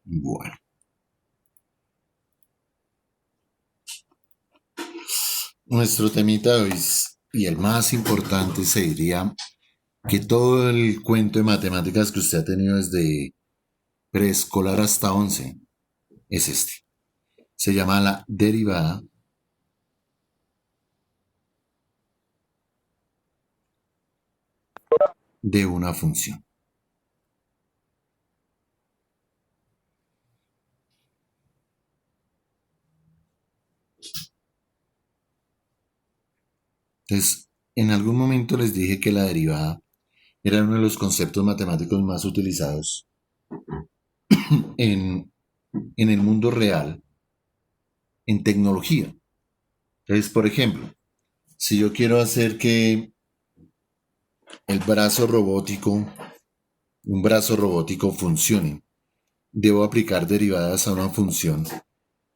Bueno, nuestro temita de hoy y el más importante se diría que todo el cuento de matemáticas que usted ha tenido desde preescolar hasta 11 es este. Se llama la derivada de una función. Entonces, en algún momento les dije que la derivada era uno de los conceptos matemáticos más utilizados en, en el mundo real, en tecnología. Entonces, por ejemplo, si yo quiero hacer que el brazo robótico, un brazo robótico funcione, debo aplicar derivadas a una función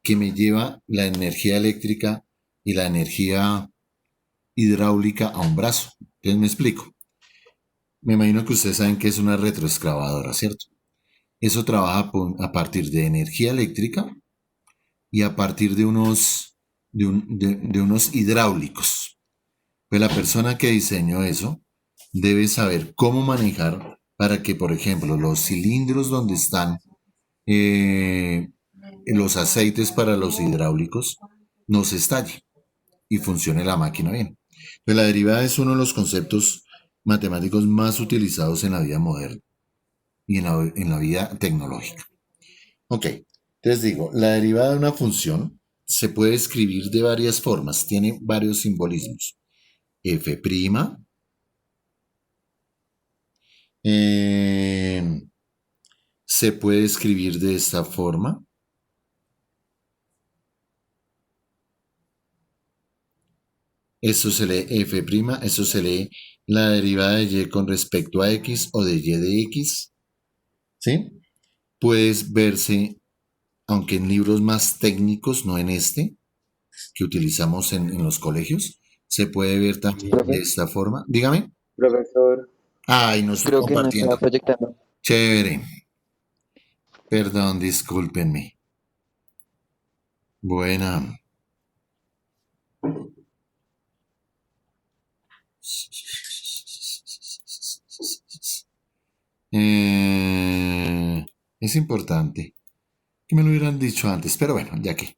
que me lleva la energía eléctrica y la energía hidráulica a un brazo. Entonces me explico. Me imagino que ustedes saben que es una retroexcavadora, ¿cierto? Eso trabaja a partir de energía eléctrica y a partir de unos hidráulicos. Pues la persona que diseñó eso debe saber cómo manejar para que, por ejemplo, los cilindros donde están eh, los aceites para los hidráulicos no se estalle y funcione la máquina bien. Pues la derivada es uno de los conceptos matemáticos más utilizados en la vida moderna y en la vida tecnológica. Ok, entonces digo, la derivada de una función se puede escribir de varias formas, tiene varios simbolismos. F', eh, se puede escribir de esta forma. Eso se lee f', eso se lee la derivada de y con respecto a x o de y de x. ¿Sí? Puedes verse, aunque en libros más técnicos, no en este, que utilizamos en los colegios, se puede ver también de Profe, esta forma. Dígame. profesor, Ay, no estoy creo que no estaba compartiendo. proyectando. Chévere. Perdón, discúlpenme. Buena. Eh, es importante que me lo hubieran dicho antes, pero bueno, ya que.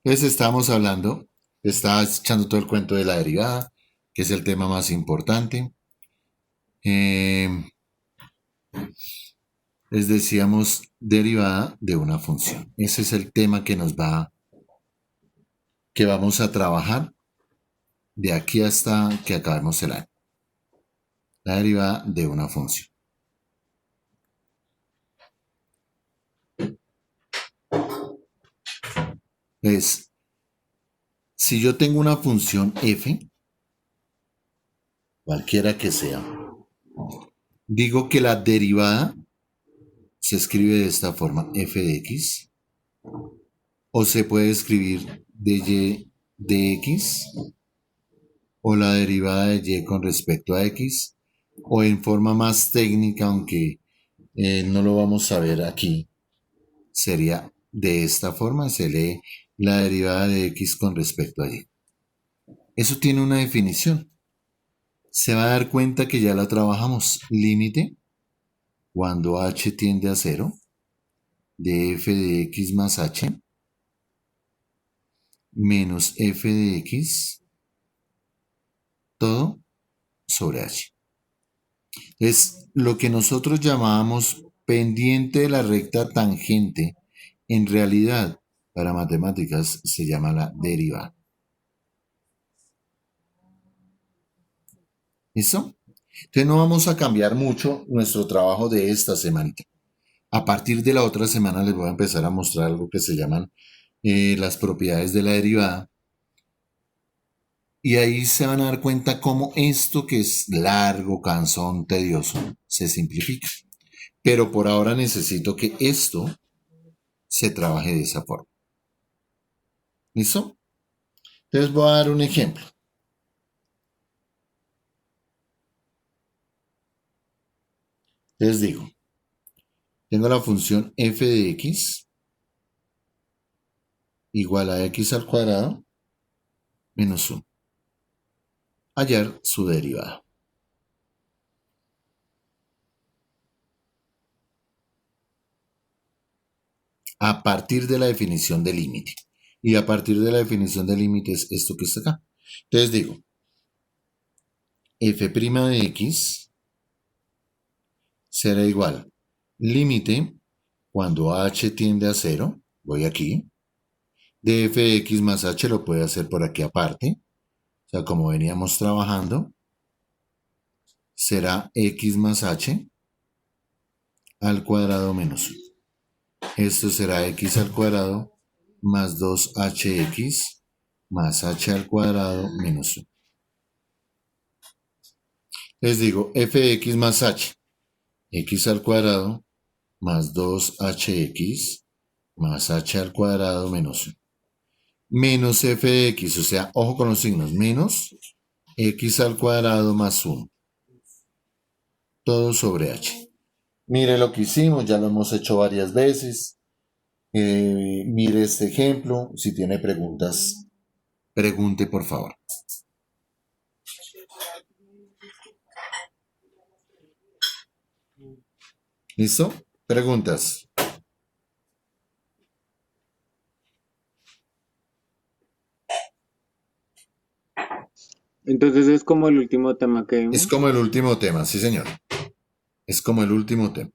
Entonces estábamos hablando, estaba echando todo el cuento de la derivada, que es el tema más importante. Eh, Les decíamos derivada de una función. Ese es el tema que vamos a trabajar de aquí hasta que acabemos el año. La derivada de una función. Es, si yo tengo una función f, cualquiera que sea, digo que la derivada se escribe de esta forma, f de x, o se puede escribir de y de x, o la derivada de y con respecto a x, o en forma más técnica, aunque no lo vamos a ver aquí, sería de esta forma, se lee la derivada de x con respecto a y. Eso tiene una definición. Se va a dar cuenta que ya la trabajamos. Límite, cuando h tiende a cero, de f de x más h, menos f de x, todo sobre h. Es lo que nosotros llamábamos pendiente de la recta tangente. En realidad, para matemáticas se llama la derivada. ¿Listo? Entonces no vamos a cambiar mucho nuestro trabajo de esta semanita. A partir de la otra semana les voy a empezar a mostrar algo que se llaman las propiedades de la derivada. Y ahí se van a dar cuenta cómo esto que es largo, cansón, tedioso, se simplifica. Pero por ahora necesito que esto se trabaje de esa forma. ¿Listo? Entonces voy a dar un ejemplo. Les digo, Tengo la función f de x igual a x al cuadrado menos 1. Hallar su derivada. A partir de la definición de límite. Y a partir de la definición de límite es esto que está acá. Entonces digo, f' de x será igual límite cuando h tiende a 0, voy aquí, de f de x más h lo puede hacer por aquí aparte, o sea, como veníamos trabajando, será x más h al cuadrado menos 1. Esto será x al cuadrado más 2hx más h al cuadrado menos 1. Les digo, f de x más h, x al cuadrado más 2hx más h al cuadrado menos 1. Menos f de x, o sea, ojo con los signos, menos x al cuadrado más 1. Todo sobre h. Mire lo que hicimos, ya lo hemos hecho varias veces. Mire este ejemplo. Si tiene preguntas, pregunte por favor. ¿Listo? Preguntas. Entonces es como el último tema que Es vimos. como el último tema, sí señor. Es como el último tema.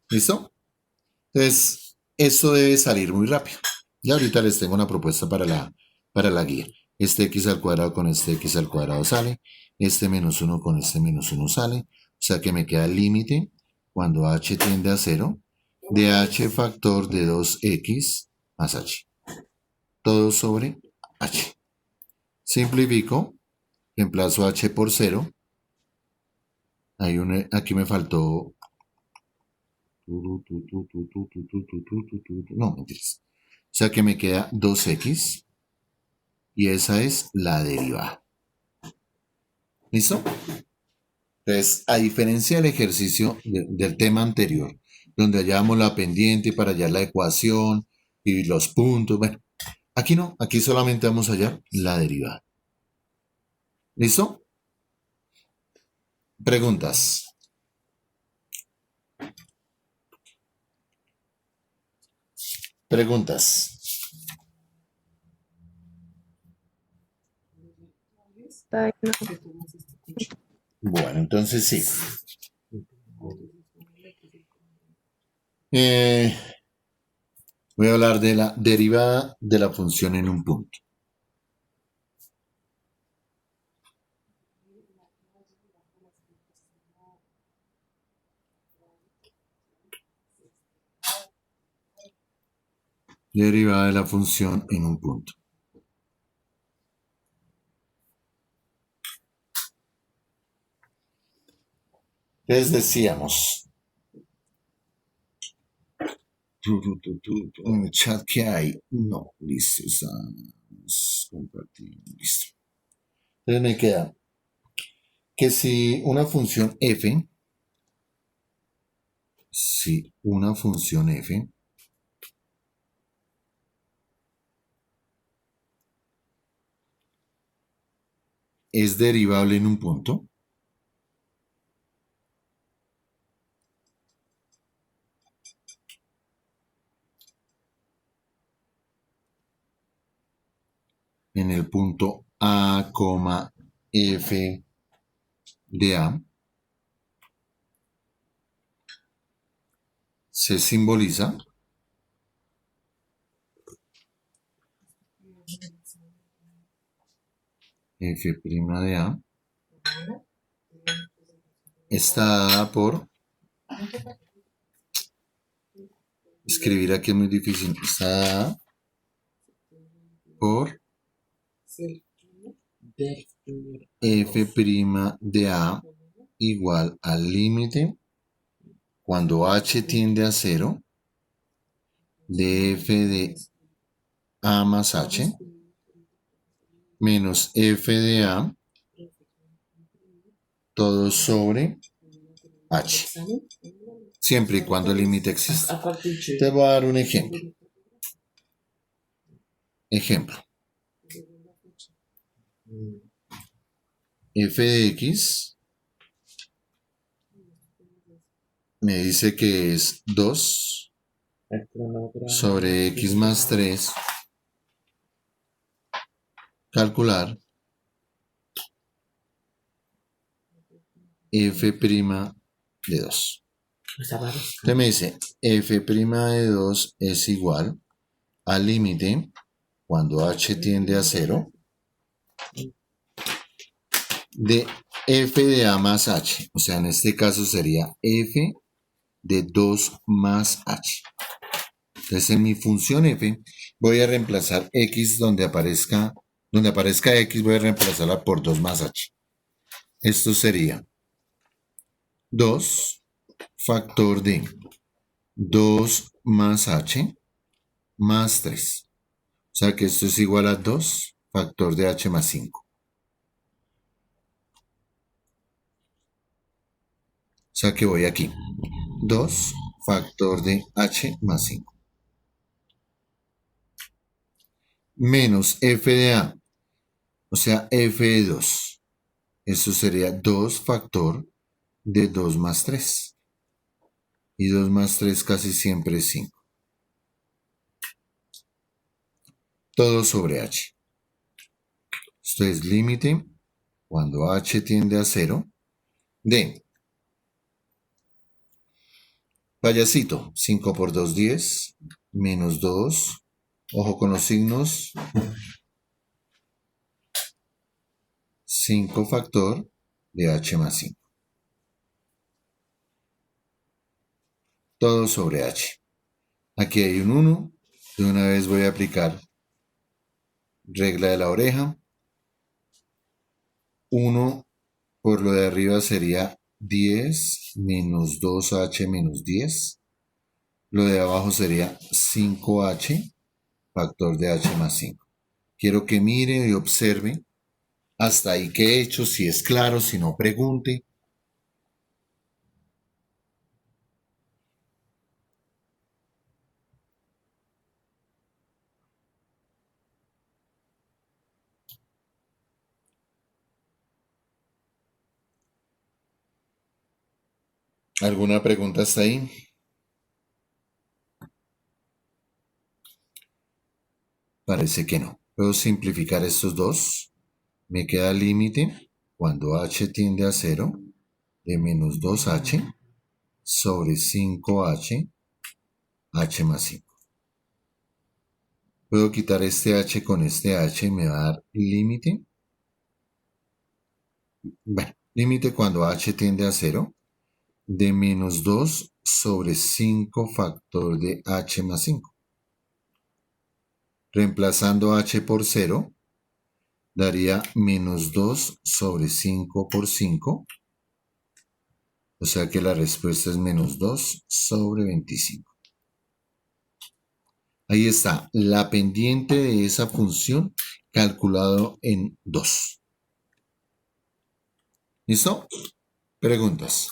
¿Listo? Entonces, esto debe salir muy rápido. Y ahorita les tengo una propuesta para la guía. Este x al cuadrado con este x al cuadrado sale. Este menos 1 con este menos 1 sale. O sea que me queda el límite cuando h tiende a 0 de h factor de 2x más h. Todo sobre h. Simplifico. Reemplazo h por 0. Aquí me faltó. No, mentiras. O sea que me queda 2x y esa es la derivada. ¿Listo? Entonces, a diferencia del ejercicio del tema anterior, donde hallábamos la pendiente para hallar la ecuación y los puntos, bueno, aquí no, aquí solamente vamos a hallar la derivada. ¿Listo? Preguntas. Preguntas. Ay, no. Bueno, entonces sí. Voy a hablar de la derivada de la función en un punto. Derivada de la función en un punto. Les decíamos, en el chat que hay, no, listo, estamos compartiendo, listo. Entonces me queda que si una función f, es derivable en un punto, en el punto A, f de A, se simboliza f' de A, está dada por, escribir aquí es muy difícil, está dada por f' de A igual al límite cuando h tiende a 0 de f de A más h menos f de A todo sobre h. siempre y cuando el límite exista. A partir Te voy a dar un ejemplo. Ejemplo. F de X me dice que es 2 sobre X más 3. Calcular F' de 2. Entonces me dice F' de 2 es igual al límite cuando h tiende a 0 de f de a más h. O sea, en este caso sería f de 2 más h. Entonces en mi función f voy a reemplazar x donde aparezca x, voy a reemplazarla por 2 más h. Esto sería 2 factor de 2 más h más 3. O sea que esto es igual a 2 factor de h más 5. O sea que voy aquí. 2 factor de h más 5. Menos f de a. O sea, f de 2. Eso sería 2 factor de 2 más 3. Y 2 más 3 casi siempre es 5. Todo sobre h. Esto es límite cuando h tiende a 0 de payasito, 5 por 2, 10, menos 2, ojo con los signos, 5 factor de h más 5. Todo sobre h. Aquí hay un 1, de una vez voy a aplicar regla de la oreja. 1 por lo de arriba sería 10 menos 2h menos 10. Lo de abajo sería 5h factor de h más 5. Quiero que mire y observe hasta ahí que he hecho, si es claro, si no pregunte. ¿Alguna pregunta hasta ahí? Parece que no. Puedo simplificar estos dos. Me queda el límite cuando h tiende a 0 de menos 2h sobre 5h, h más 5. Puedo quitar este h con este h y me va a dar límite. Bueno, límite cuando h tiende a 0 de menos 2 sobre 5 factor de h más 5. Reemplazando h por 0, daría menos 2 sobre 5 por 5. O sea que la respuesta es menos 2 sobre 25. Ahí está, la pendiente de esa función calculado en 2. ¿Listo? Preguntas.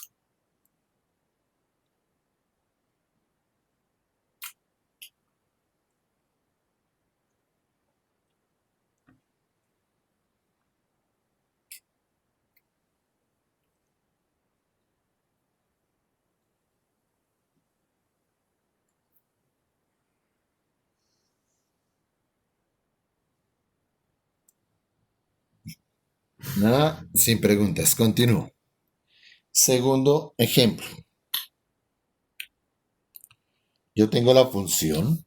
Nada, sin preguntas. Continúo. Segundo ejemplo. Yo tengo la función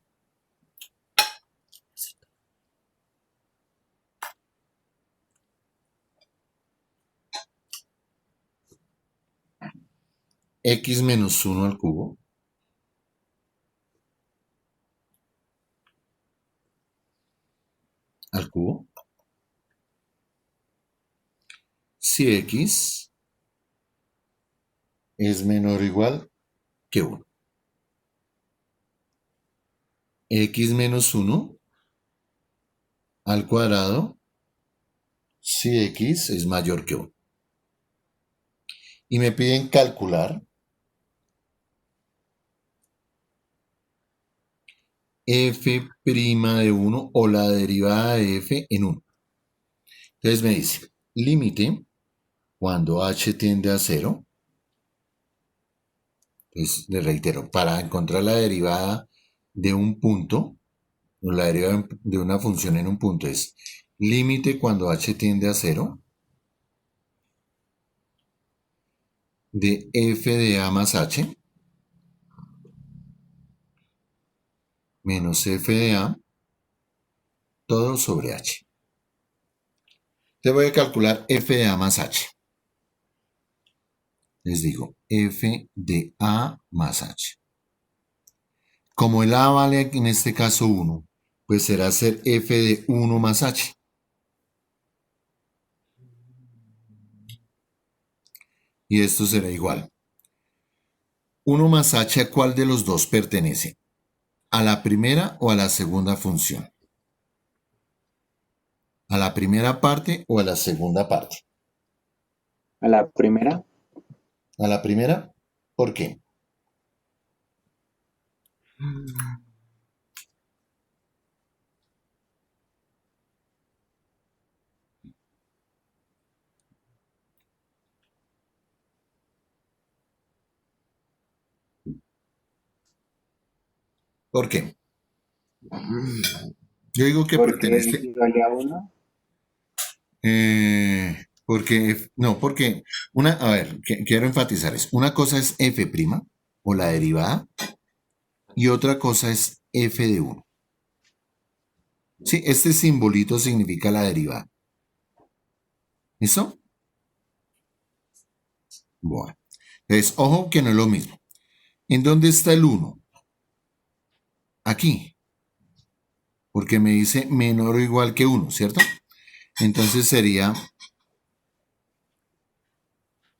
x menos 1 al cubo si x es menor o igual que 1. X menos 1 al cuadrado si x es mayor que 1. Y me piden calcular f' de 1 o la derivada de f en 1. Entonces me dice, límite cuando h tiende a 0. Entonces, le reitero, para encontrar la derivada de un punto, o la derivada de una función en un punto es límite cuando h tiende a 0 de f de a más h menos f de a todo sobre h. Te voy a calcular f de a más h. Les digo f de a más h. Como el a vale en este caso 1, pues será ser f de 1 más h. Y esto será igual. 1 más h, ¿a cuál de los dos pertenece? ¿A la primera o a la segunda función? ¿A la primera parte o a la segunda parte? A la primera, ¿A la primera? ¿Por qué? ¿Por qué? Yo digo que porque pertenece. x vale a 1. Porque a ver, quiero enfatizar eso. Una cosa es f' o la derivada y otra cosa es f de 1. Sí, este simbolito significa la derivada. ¿Listo? Bueno. Entonces, ojo que no es lo mismo. ¿En dónde está el 1? Aquí. Porque me dice menor o igual que 1, ¿cierto? Entonces sería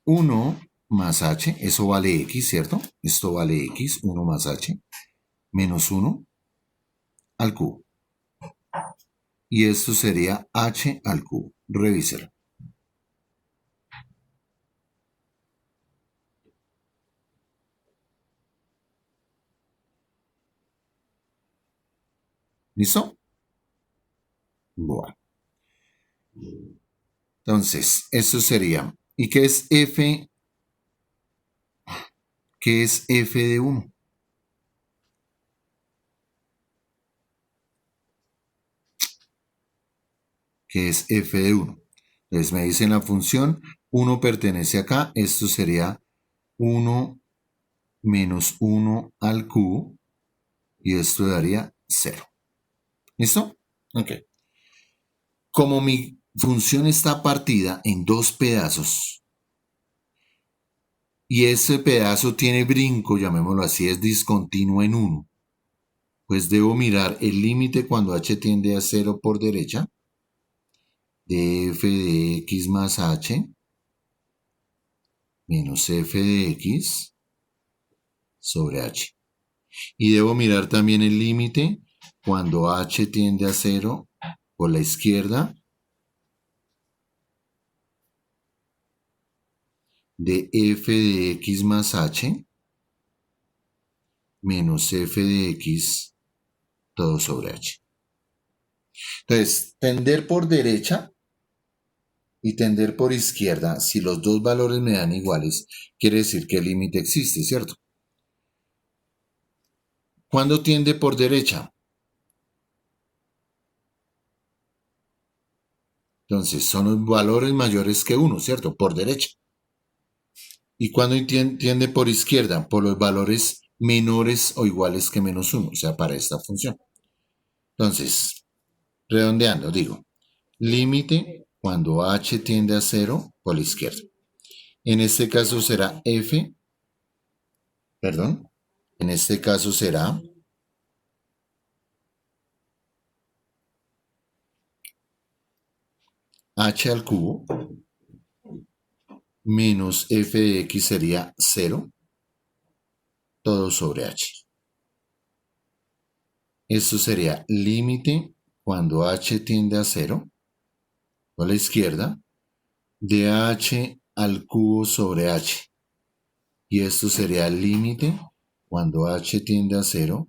1 más h, eso vale x, ¿cierto? Esto vale x, 1 más h, menos 1 al cubo. Y esto sería h al cubo. Revíselo. ¿Listo? Bueno. Entonces, esto sería. ¿Y qué es f? ¿Qué es f de 1? ¿Qué es f de 1? Entonces me dicen la función 1 pertenece acá. Esto sería 1 menos 1 al cubo. Y esto daría 0. ¿Listo? Ok. Como mi función está partida en dos pedazos y ese pedazo tiene brinco, llamémoslo así, es discontinuo en 1, pues debo mirar el límite cuando h tiende a 0 por derecha de f de x más h menos f de x sobre h. Y debo mirar también el límite cuando h tiende a 0 por la izquierda de f de x más h menos f de x todo sobre h. Entonces, tender por derecha y tender por izquierda, si los dos valores me dan iguales, quiere decir que el límite existe, ¿cierto? ¿Cuándo tiende por derecha? Entonces, son los valores mayores que 1, ¿cierto? Por derecha. ¿Y cuándo tiende por izquierda? Por los valores menores o iguales que menos 1, o sea, para esta función. Entonces, redondeando, digo, límite cuando h tiende a 0 por la izquierda. En este caso será f, perdón, en este caso será h al cubo menos f de x sería 0, todo sobre h. Esto sería límite cuando h tiende a 0 por la izquierda de h al cubo sobre h. Y esto sería el límite cuando h tiende a 0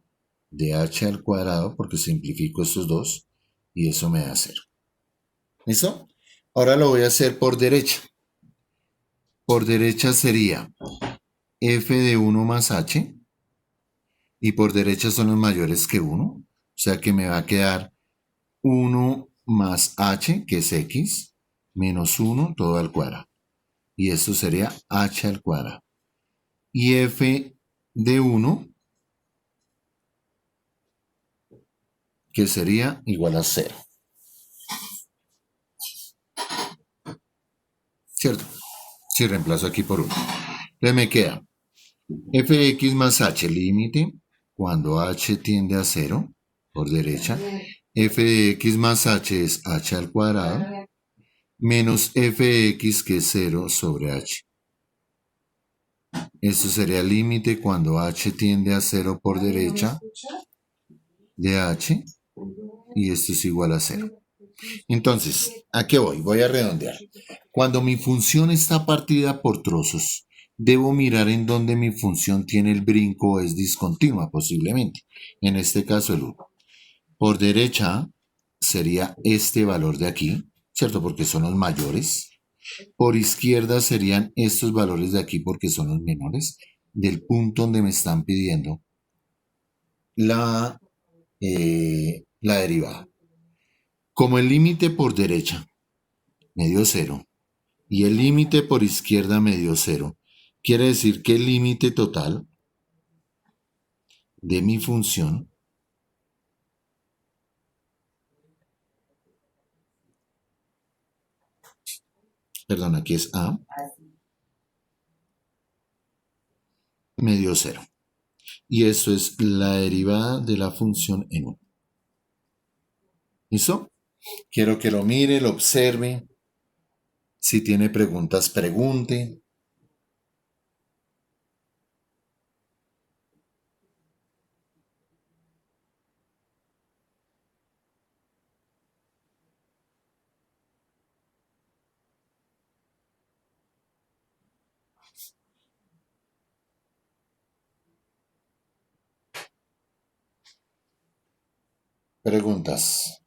de h al cuadrado, porque simplifico estos dos, y eso me da 0. ¿Listo? Ahora lo voy a hacer por derecha. Por derecha sería f de 1 más h, y por derecha son los mayores que 1, o sea que me va a quedar 1 más h, que es x, menos 1 todo al cuadrado. Y esto sería h al cuadrado. Y f de 1, que sería igual a 0. ¿Cierto? Si reemplazo aquí por 1. Entonces me queda f de x más h, límite, cuando h tiende a 0, por derecha. F de x más h es h al cuadrado, menos f de x, que es 0 sobre h. Esto sería el límite cuando h tiende a 0 por derecha de h, y esto es igual a 0. Entonces, ¿a qué voy? Voy a redondear. Cuando mi función está partida por trozos, debo mirar en dónde mi función tiene el brinco o es discontinua, posiblemente. En este caso, el 1. Por derecha sería este valor de aquí, ¿cierto? Porque son los mayores. Por izquierda serían estos valores de aquí porque son los menores del punto donde me están pidiendo la derivada. Como el límite por derecha me dio 0 y el límite por izquierda me dio 0, quiere decir que el límite total de mi función perdón, aquí es a, me dio 0. Y eso es la derivada de la función en 1. ¿Listo? Quiero que lo mire, lo observe. Si tiene preguntas, pregunte. Preguntas.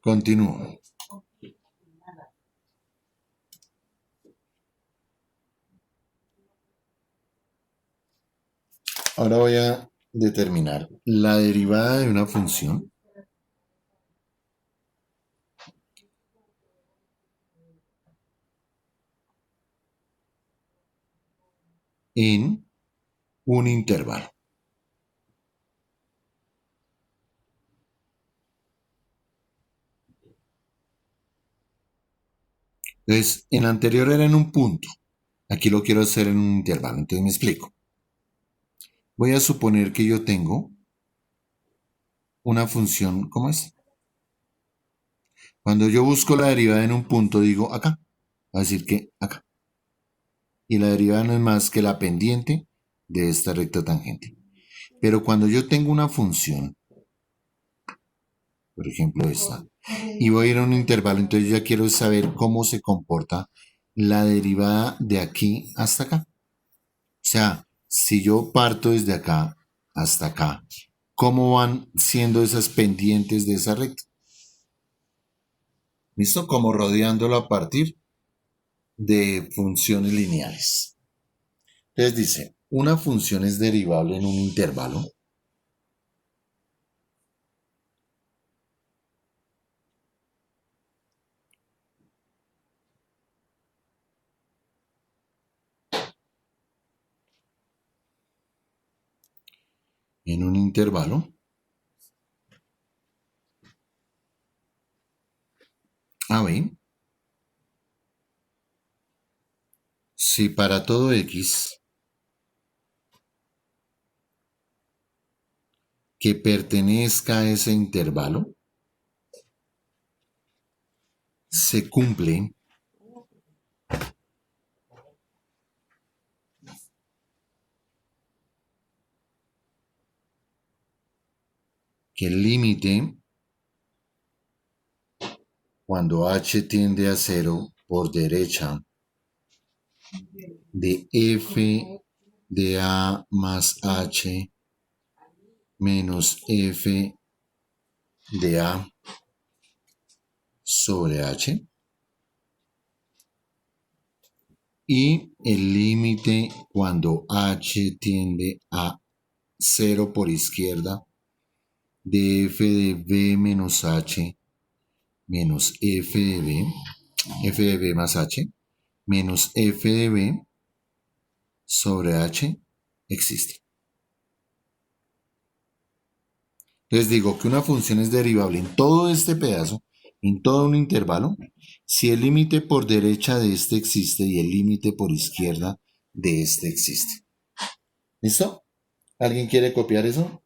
Continúo. Ahora voy a determinar la derivada de una función en un intervalo. Entonces, en la anterior era en un punto. Aquí lo quiero hacer en un intervalo. Entonces me explico. Voy a suponer que yo tengo una función como esta. Cuando yo busco la derivada en un punto, digo acá. Va a decir que acá. Y la derivada no es más que la pendiente de esta recta tangente. Pero cuando yo tengo una función, por ejemplo esta, y voy a ir a un intervalo, entonces ya quiero saber cómo se comporta la derivada de aquí hasta acá. O sea, si yo parto desde acá hasta acá, ¿cómo van siendo esas pendientes de esa recta? ¿Listo? Como rodeándolo a partir de funciones lineales. Entonces dice, una función es derivable en un intervalo a b, si para todo x que pertenezca a ese intervalo se cumple que el límite cuando h tiende a 0 por derecha de f de a más h menos f de a sobre h, y el límite cuando h tiende a 0 por izquierda de f de b menos h menos f de b más h menos f de b sobre h existe. Les digo que una función es derivable en todo este pedazo, en todo un intervalo, si el límite por derecha de este existe y el límite por izquierda de este existe. ¿Listo? ¿Alguien quiere copiar eso?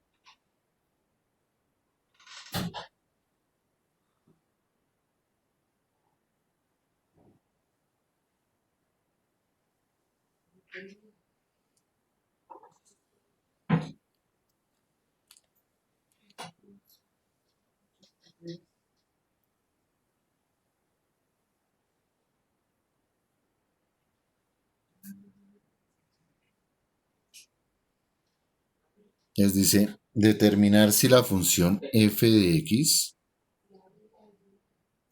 Les dice, determinar si la función f de x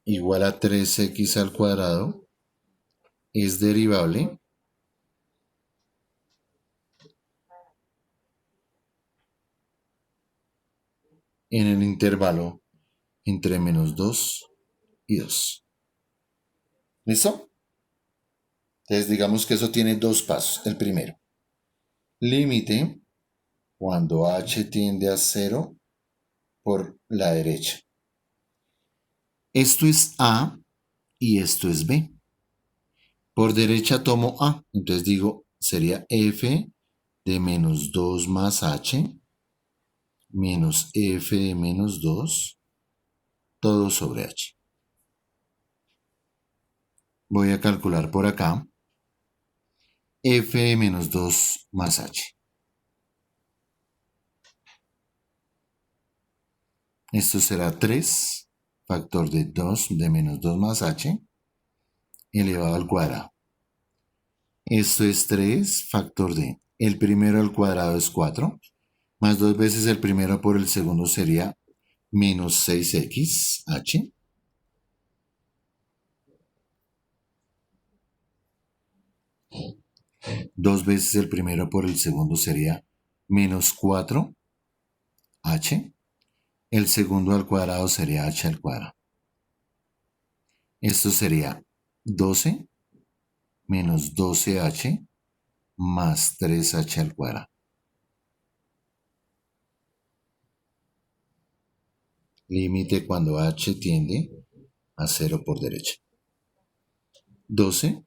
igual a 3x al cuadrado es derivable en el intervalo entre menos 2 y 2. ¿Listo? Entonces digamos que eso tiene dos pasos. El primero, límite cuando h tiende a 0 por la derecha. Esto es a y esto es b. Por derecha tomo a, entonces digo, sería f de menos 2 más h menos f de menos 2 todo sobre h. Voy a calcular por acá f de menos 2 más h. Esto será 3 factor de 2 de menos 2 más h elevado al cuadrado. Esto es 3 factor de, el primero al cuadrado es 4, más 2 veces el primero por el segundo sería menos 6x h. Dos veces el primero por el segundo sería menos 4h. El segundo al cuadrado sería h al cuadrado. Esto sería 12 menos 12h más 3h al cuadrado. Límite cuando h tiende a 0 por derecha. 12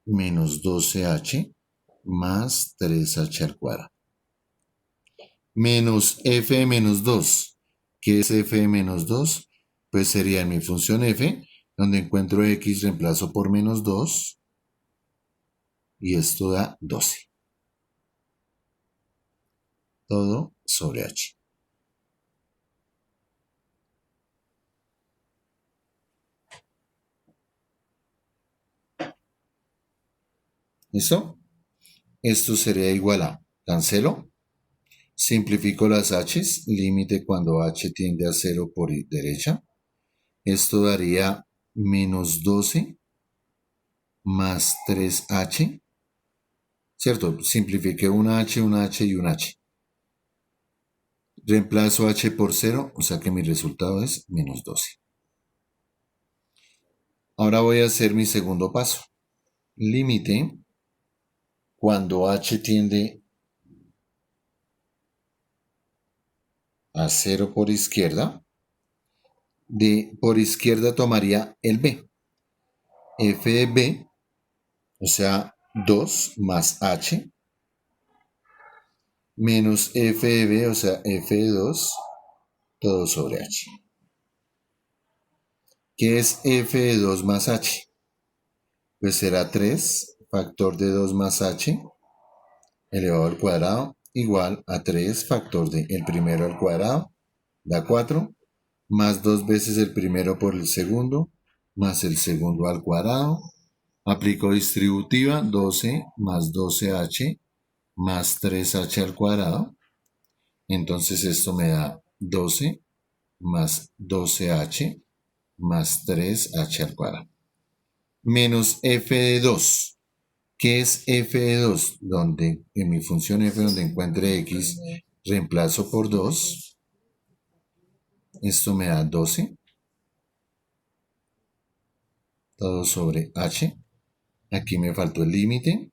menos 12h más 3h al cuadrado. Menos f de menos 2. ¿Qué es f de menos 2? Pues sería en mi función f, donde encuentro x reemplazo por menos 2 y esto da 12. Todo sobre h. ¿Listo? Esto sería igual a, cancelo, simplifico las h's, límite cuando h tiende a 0 por derecha. Esto daría menos 12 más 3h, ¿cierto? Simplifiqué una h y una h. Reemplazo h por 0, o sea que mi resultado es menos 12. Ahora voy a hacer mi segundo paso. Límite cuando h tiende a 0 por izquierda. Por izquierda tomaría el b. F de b, o sea, 2 más h, menos f de b, o sea, f de 2, todo sobre h. ¿Qué es f de 2 más h? Pues será 3 factor de 2 más h elevado al cuadrado igual a 3 factor de el primero al cuadrado, da 4, más 2 veces el primero por el segundo, más el segundo al cuadrado. Aplico distributiva, 12 más 12h más 3h al cuadrado. Entonces esto me da 12 más 12h más 3h al cuadrado. Menos f de 2. ¿Qué es f de 2? Donde en mi función f donde encuentre x, reemplazo por 2. Esto me da 12. Todo sobre h. Aquí me faltó el límite.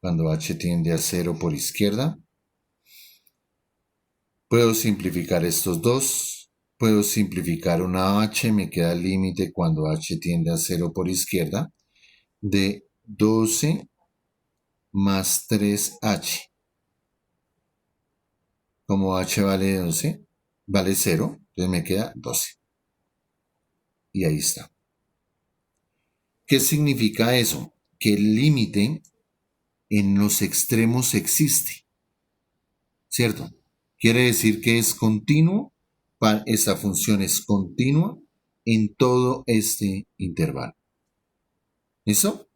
Cuando h tiende a 0 por izquierda. Puedo simplificar estos dos. Puedo simplificar una h. Me queda el límite cuando h tiende a 0 por izquierda. De 12 más 3h. Como h vale 12, vale 0. Entonces me queda 12. Y ahí está. ¿Qué significa eso? Que el límite en los extremos existe. ¿Cierto? Quiere decir que es continuo, esta función es continua en todo este intervalo. ¿Listo?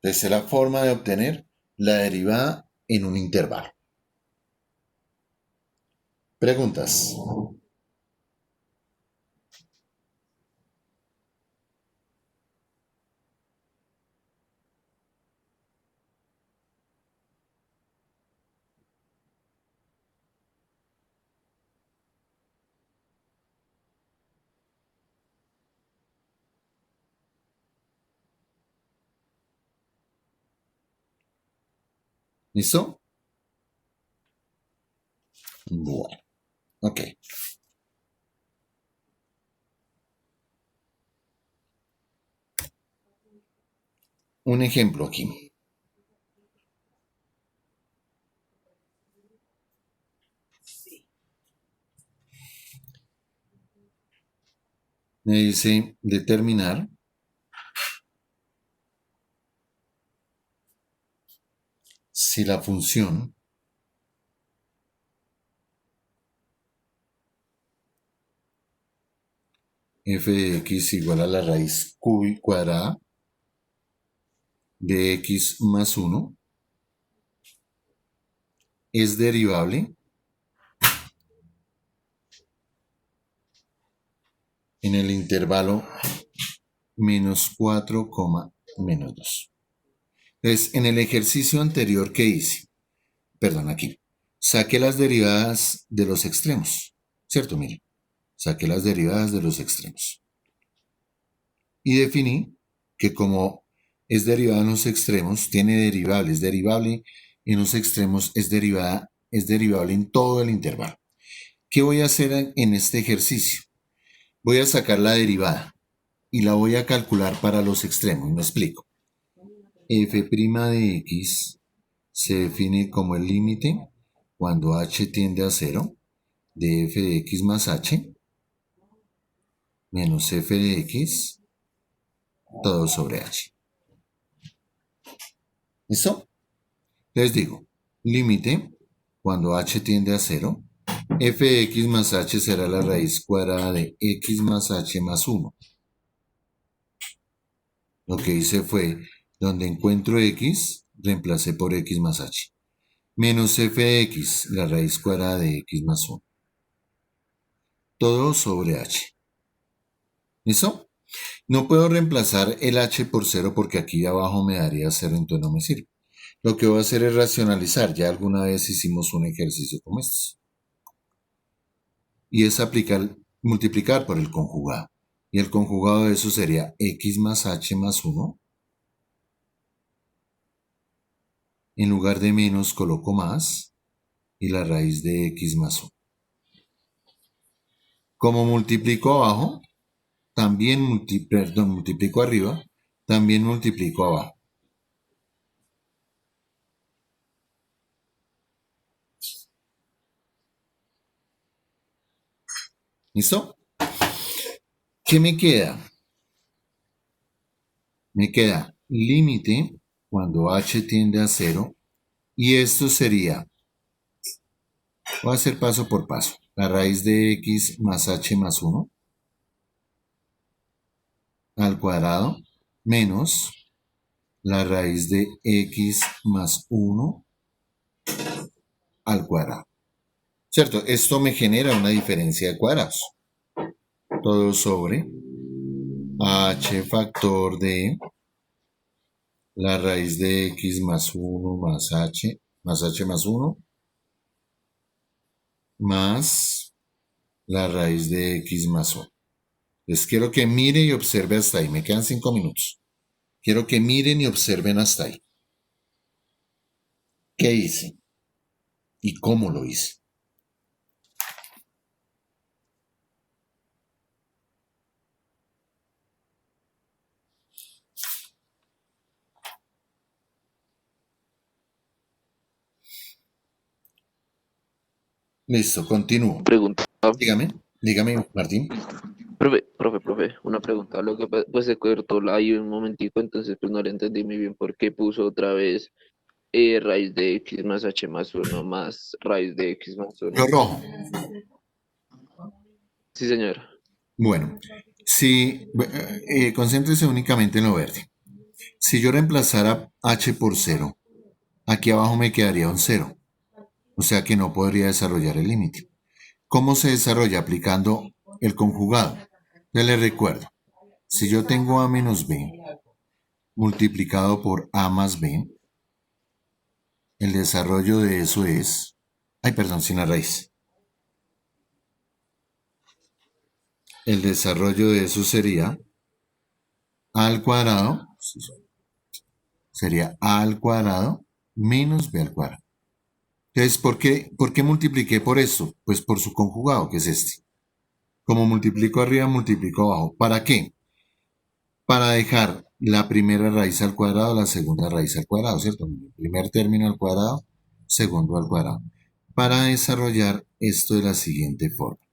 Entonces es la forma de obtener la derivada en un intervalo. Preguntas. ¿Listo? Bueno, ok. Un ejemplo aquí. Me dice determinar si la función f de x igual a la raíz cuadrada de x más 1 es derivable en el intervalo menos 4, menos 2. Entonces, en el ejercicio anterior que hice, perdón, aquí, saqué las derivadas de los extremos, ¿cierto? Miren, saqué las derivadas de los extremos. Y definí que como es derivada en los extremos, tiene derivable, es derivable en los extremos, es derivable en todo el intervalo. ¿Qué voy a hacer en este ejercicio? Voy a sacar la derivada y la voy a calcular para los extremos. Me explico. F' de x se define como el límite cuando h tiende a 0 de f de x más h menos f de x todo sobre h. ¿Listo? Les digo, límite cuando h tiende a 0, f de x más h será la raíz cuadrada de x más h más 1. Lo que hice fue, donde encuentro x, reemplacé por x más h. Menos f de x, la raíz cuadrada de x más 1. Todo sobre h. ¿Listo? No puedo reemplazar el h por 0 porque aquí abajo me daría 0, entonces no me sirve. Lo que voy a hacer es racionalizar. Ya alguna vez hicimos un ejercicio como este. Y es multiplicar por el conjugado. Y el conjugado de eso sería x más h más 1. En lugar de menos coloco más. Y la raíz de x más 1. Como multiplico abajo, también multiplico arriba, también multiplico abajo. ¿Listo? ¿Qué me queda? Me queda límite cuando h tiende a 0 Y esto sería, voy a hacer paso por paso, la raíz de x más h más 1 al cuadrado menos la raíz de x más 1 al cuadrado. ¿Cierto? Esto me genera una diferencia de cuadrados. Todo sobre h factor de la raíz de x más 1 más h más 1 más la raíz de x más 1. Les quiero que mire y observe hasta ahí. Me quedan 5 minutos. Quiero que miren y observen hasta ahí. ¿Qué hice? ¿Y cómo lo hice? Listo, continúo. Pregunta, Dígame, Martín. profe, una pregunta. Lo que pues se cortó ahí un momentico, entonces pues no le entendí muy bien por qué puso otra vez raíz de x más h más 1 más raíz de x más Lo 1. rojo. Sí, señor. Bueno, si concéntrese únicamente en lo verde. Si yo reemplazara h por 0, aquí abajo me quedaría un 0. O sea que no podría desarrollar el límite. ¿Cómo se desarrolla? Aplicando el conjugado. Ya les recuerdo, si yo tengo a menos b multiplicado por a más b, el desarrollo de eso es, sin la raíz. El desarrollo de eso sería a al cuadrado, sería a al cuadrado menos b al cuadrado. Entonces, ¿por qué multipliqué por esto? Pues por su conjugado, que es este. Como multiplico arriba, multiplico abajo. ¿Para qué? Para dejar la primera raíz al cuadrado, la segunda raíz al cuadrado, ¿cierto? Primer término al cuadrado, segundo al cuadrado. Para desarrollar esto de la siguiente forma.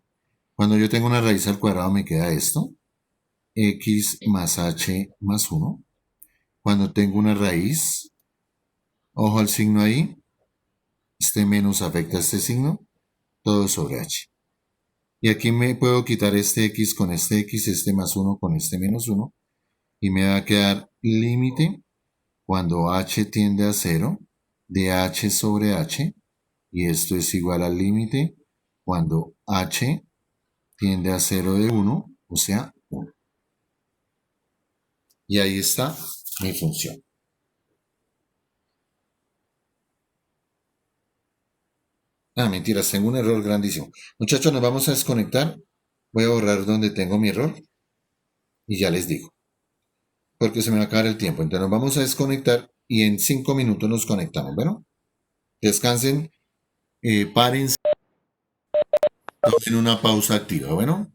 Cuando yo tengo una raíz al cuadrado me queda esto, x más h más 1. Cuando tengo una raíz, ojo al signo ahí, este menos afecta a este signo, todo sobre h. Y aquí me puedo quitar este x con este x, este más 1 con este menos 1, y me va a quedar límite cuando h tiende a 0 de h sobre h, y esto es igual al límite cuando h tiende a 0 de 1, o sea, 1. Y ahí está mi función. Ah, mentiras, tengo un error grandísimo. Muchachos, nos vamos a desconectar. Voy a borrar donde tengo mi error y ya les digo, porque se me va a acabar el tiempo. Entonces nos vamos a desconectar y en 5 minutos nos conectamos. Bueno, descansen, párense, tomen una pausa activa. Bueno.